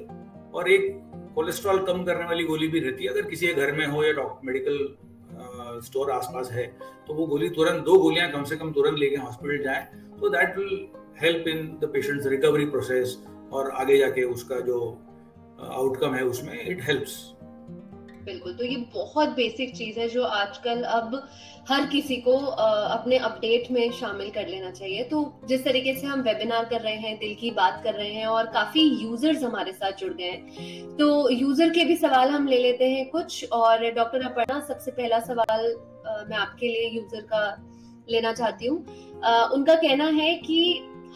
और एक कोलेस्ट्रॉल कम करने वाली गोली भी रहती है। अगर किसी के घर में हो या मेडिकल स्टोर आसपास है तो वो गोली तुरंत, 2 गोलियां कम से कम तुरंत लेके हॉस्पिटल जाए, तो that will help in the patients recovery process, और आगे जाके उसका जो आउटकम है उसमें इट हेल्प्स। बिल्कुल, तो ये बहुत बेसिक चीज है जो आजकल अब हर किसी को अपने अपडेट में शामिल कर लेना चाहिए। तो जिस तरीके से हम वेबिनार कर रहे हैं, दिल की बात कर रहे हैं और काफी यूजर्स हमारे साथ जुड़ गए हैं, तो यूजर के भी सवाल हम ले लेते हैं कुछ। और डॉक्टर अपर्णा, सबसे पहला सवाल मैं आपके लिए यूजर का लेना चाहती हूँ। उनका कहना है कि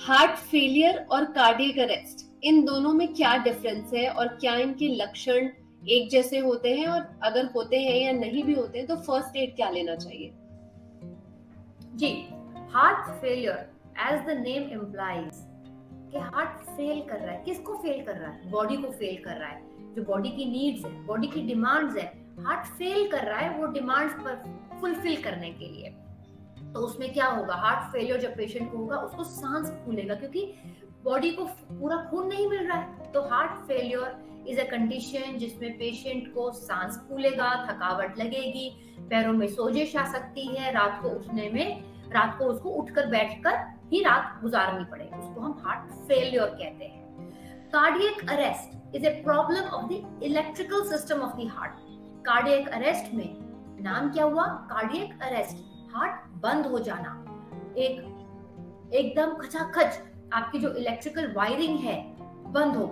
हार्ट फेलियर और कार्डियक अरेस्ट, इन दोनों में क्या डिफरेंस है और क्या इनके लक्षण एक जैसे होते हैं, और अगर होते हैं या नहीं भी होते हैं तो फर्स्ट एड क्या लेना चाहिए? जी, heart failure as the name implies कि हार्ट फेल कर रहा है। किसको फेल कर रहा है? बॉडी को फेल कर रहा है। जो बॉडी की नीड्स है, बॉडी की डिमांड्स है, हार्ट फेल कर रहा है वो डिमांड्स पर फुलफिल करने के लिए। तो उसमें क्या होगा? हार्ट फेलियर जब पेशेंट को होगा उसको सांस फूलेगा क्योंकि बॉडी को पूरा खून नहीं मिल रहा है। तो heart failure is a condition जिसमें पेशेंट को सांस फूलेगा, थकावट लगेगी, पैरों में सोजिश आ सकती है, रात को उसको उठकर बैठकर ही रात गुजारनी पड़ेगी। उसको हम हार्ट फेलियर कहते हैं। Cardiac arrest is a problem of the electrical system of the heart. Cardiac arrest में नाम क्या हुआ? कार्डियक अरेस्ट, हार्ट बंद हो जाना, एकदम खचाखच आपकी जो इलेक्ट्रिकल वायरिंग है बंद हो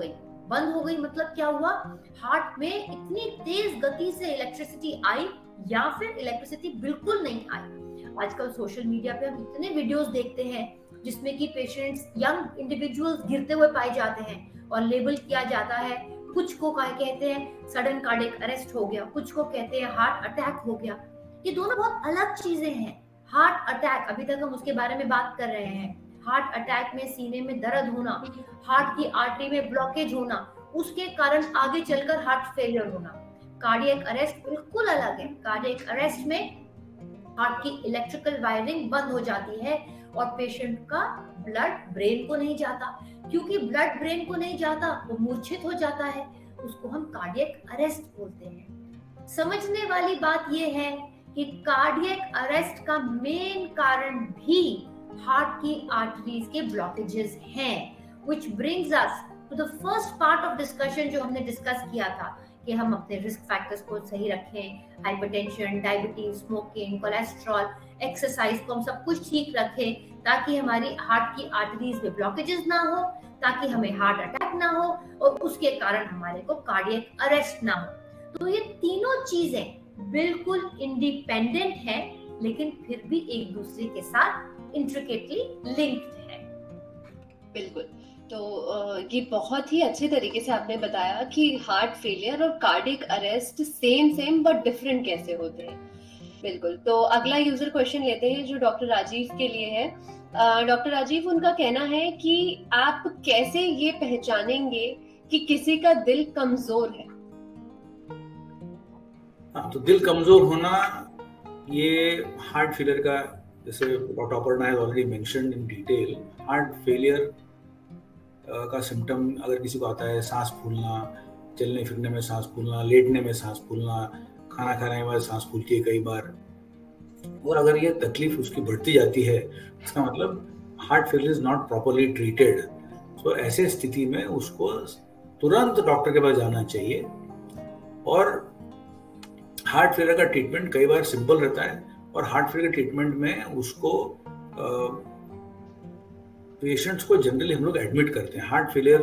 गई मतलब क्या हुआ? हार्ट में इतनी तेज गति से इलेक्ट्रिसिटी आई या फिर इलेक्ट्रिसिटी बिल्कुल नहीं आई। आजकल सोशल मीडिया पे हम इतने वीडियोस देखते हैं जिसमें कि पेशेंट्स, यंग इंडिविजुअल्स गिरते हुए पाए जाते हैं और लेबल किया जाता है। कुछ को कहते हैं सडन कार्डियक अरेस्ट हो गया, कुछ को कहते हैं हार्ट अटैक हो गया। ये दोनों बहुत अलग चीजें हैं। हार्ट अटैक, अभी तक हम उसके बारे में बात कर रहे हैं। हार्ट अटैक में सीने में दर्द होना, हार्ट की आर्टरी में ब्लॉकेज होना, उसके कारण आगे चलकर हार्ट फेलियर होना। कार्डियक अरेस्ट बिल्कुल अलग है। कार्डियक अरेस्ट में हार्ट की इलेक्ट्रिकल वायरिंग बंद हो जाती है और पेशेंट का ब्लड ब्रेन को नहीं जाता। क्योंकि ब्लड ब्रेन को नहीं जाता वो मूर्छित हो जाता है, उसको हम कार्डियक अरेस्ट बोलते हैं। समझने वाली बात यह है कि कार्डियक अरेस्ट का मेन कारण भी हार्ट की आर्टरीज के ब्लॉकेजेस हैं, which brings us to the first part of discussion जो हमने डिस्कस किया था कि हम अपने रिस्क फैक्टर्स को सही रखें, hypertension, diabetes, smoking, cholesterol, exercise को हम सब कुछ ठीक रखें ताकि हमारी हार्ट की आर्टरीज में ब्लॉकेजेस ना हो, ताकि हमें हार्ट अटैक ना हो और उसके कारण हमारे को कार्डियक अरेस्ट ना हो। तो ये तीनों चीजें बिल्कुल इंडिपेंडेंट हैं लेकिन फिर भी एक दूसरे के साथ इंट्रिकेटली लिंक्ड है। बिल्कुल, तो ये बहुत ही अच्छे तरीके से आपने बताया कि हार्ट फेलियर और cardiac arrest same but different कैसे होते हैं। बिल्कुल, तो अगला यूजर क्वेश्चन लेते हैं जो डॉक्टर राजीव के लिए है। डॉक्टर राजीव, उनका कहना है कि आप कैसे ये पहचानेंगे कि किसी का दिल कमजोर है? तो दिल कमजोर होना ये हार्ट फेलियर का, जैसे doctor Aparna has already mentioned in detail, heart failure का सिम्टम अगर किसी को आता है, सांस फूलना, चलने फिरने में सांस फूलना, लेटने में सांस फूलना, खाना खाने के बाद सांस फूलती है कई बार, और अगर ये तकलीफ उसकी बढ़ती जाती है, इसका मतलब heart failure is not properly treated. तो ऐसे स्थिति में उसको तुरंत डॉक्टर के पास जाना चाहिए। और हार्ट फेलियर का ट्रीटमेंट कई बार सिंपल रहता है और हार्ट फेलियर के ट्रीटमेंट में उसको पेशेंट्स को जनरली हम लोग एडमिट करते हैं। हार्ट फेलियर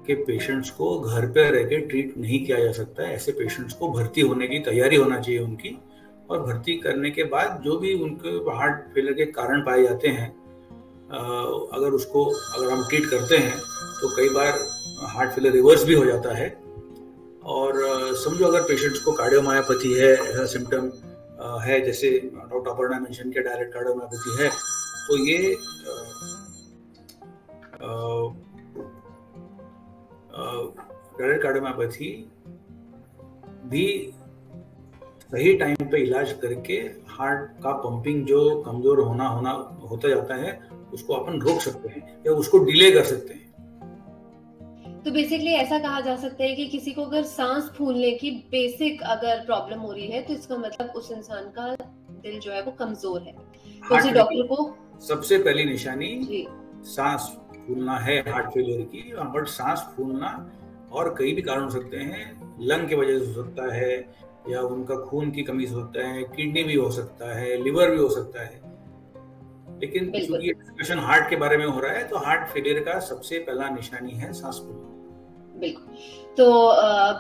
के पेशेंट्स को घर पे रह के ट्रीट नहीं किया जा सकता है। ऐसे पेशेंट्स को भर्ती होने की तैयारी होना चाहिए उनकी, और भर्ती करने के बाद जो भी उनके हार्ट फेलियर के कारण पाए जाते हैं, अगर हम ट्रीट करते हैं तो कई बार हार्ट फेलियर रिवर्स भी हो जाता है। और समझो अगर पेशेंट्स को कार्डियोमायोपैथी है, ऐसा सिम्टम है जैसे डॉक्टर अपर्णा मेंशन किया डायरेक्ट कार्डियोमायोपैथी है, तो ये डायरेक्ट कार्डियोमायोपैथी भी सही टाइम पे इलाज करके हार्ट का पंपिंग जो कमजोर होता जाता है उसको अपन रोक सकते हैं या उसको डिले कर सकते हैं। तो बेसिकली ऐसा कहा जा सकता है कि किसी को अगर सांस फूलने की बेसिक अगर प्रॉब्लम हो रही है तो इसका मतलब उस इंसान का दिल जो है वो कमजोर है। तो उसे डॉक्टर को सबसे पहली निशानी सांस फूलना है हार्ट फेलियर की। बट सांस फूलना और कई भी कारण हो सकते हैं, लंग की वजह से हो सकता है, या उनका खून की कमी से होता है, किडनी भी हो सकता है, लिवर भी हो सकता है। लेकिन बिल्कुल चूंकि डिस्कशन हार्ट के बारे में हो रहा है, तो हार्ट फेलियर का सबसे पहला निशानी है सांस फूलना। बिल्कुल। तो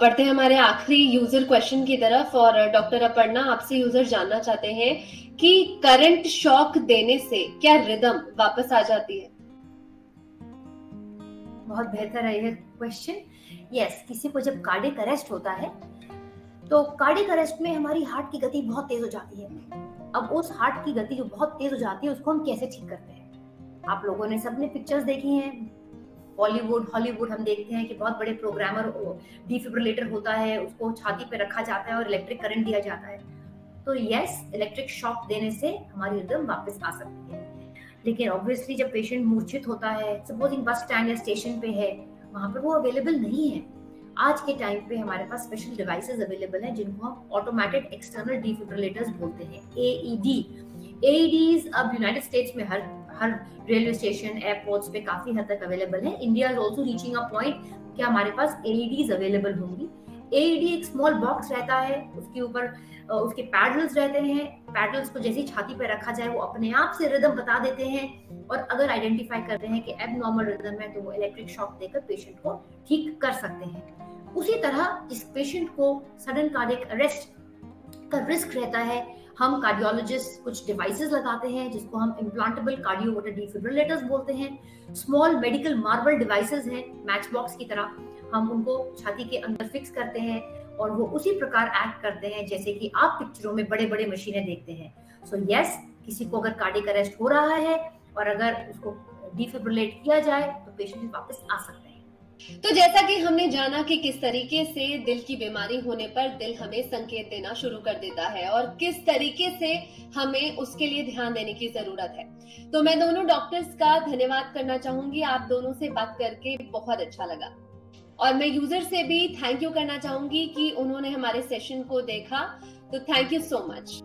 बढ़ते हैं हमारे आखिरी यूजर क्वेश्चन की तरफ। और डॉक्टर अपर्णा, आपसे यूजर जानना चाहते हैं कि करंट शॉक देने से क्या रिदम वापस आ जाती है? बहुत बेहतर है ये क्वेश्चन। यस, किसी को जब कार्डियक अरेस्ट होता है तो कार्डियक अरेस्ट में हमारी हार्ट की गति बहुत तेज हो जाती है। अब उस हार्ट की गति जो बहुत तेज हो जाती है उसको हम कैसे ठीक करते हैं? आप लोगों ने सबने पिक्चर्स देखी हैं, बॉलीवुड हॉलीवुड हम देखते हैं कि बहुत बड़े प्रोग्रामर डिफिब्रिलेटर होता है, उसको छाती पे रखा जाता है और इलेक्ट्रिक करंट दिया जाता है। तो यस, इलेक्ट्रिक शॉक देने से हमारी रिदम वापस आ सकती है। लेकिन ऑब्वियसली जब पेशेंट मूर्छित होता है, सपोजिंग बस स्टैंड या स्टेशन पे है, वहां पर वो अवेलेबल नहीं है। आज के टाइम पे हमारे पास स्पेशल डिवाइसेस अवेलेबल हैं जिनको हम ऑटोमेटेड एक्सटर्नल डिफिब्रिलेटर्स बोलते हैं, AED। AEDs अब यूनाइटेड स्टेट्स में हर रेलवे स्टेशन, एयरपोर्ट्स पे काफी हद तक अवेलेबल है। India is also reaching a point कि हमारे पास AEDs अवेलेबल होंगी। AED एक स्मॉल बॉक्स रहता है, उसके ऊपर उसके पैडल्स रहते हैं। पैडल्स को जैसे ही छाती पे रखा जाए वो अपने आप से रिदम बता देते हैं, और अगर आइडेंटिफाई करते हैं कि एबनॉर्मल रिदम है तो वो इलेक्ट्रिक शॉक देकर पेशेंट को ठीक कर सकते हैं। उसी तरह जिस पेशेंट को सडन कार्डियक अरेस्ट का रिस्क रहता है, हम कार्डियोलॉजिस्ट कुछ डिवाइसेस लगाते हैं जिसको हम इम्प्लांटेबल कार्डियोवर्टर डिफिब्रिलेटर्स बोलते हैं। स्मॉल मेडिकल मार्बल डिवाइसेस हैं, मैच बॉक्स की तरह, हम उनको छाती के अंदर फिक्स करते हैं और वो उसी प्रकार एक्ट करते हैं जैसे कि आप पिक्चरों में बड़े बड़े मशीनें देखते हैं। सो यस, किसी को अगर कार्डियक अरेस्ट हो रहा है और अगर उसको डिफिब्रिलेट किया जाए तो पेशेंट वापस आ सकते हैं। तो जैसा कि हमने जाना कि किस तरीके से दिल की बीमारी होने पर दिल हमें संकेत देना शुरू कर देता है और किस तरीके से हमें उसके लिए ध्यान देने की जरूरत है, तो मैं दोनों डॉक्टर्स का धन्यवाद करना चाहूंगी। आप दोनों से बात करके बहुत अच्छा लगा। और मैं यूजर से भी थैंक यू करना चाहूंगी कि उन्होंने हमारे सेशन को देखा। तो थैंक यू सो मच।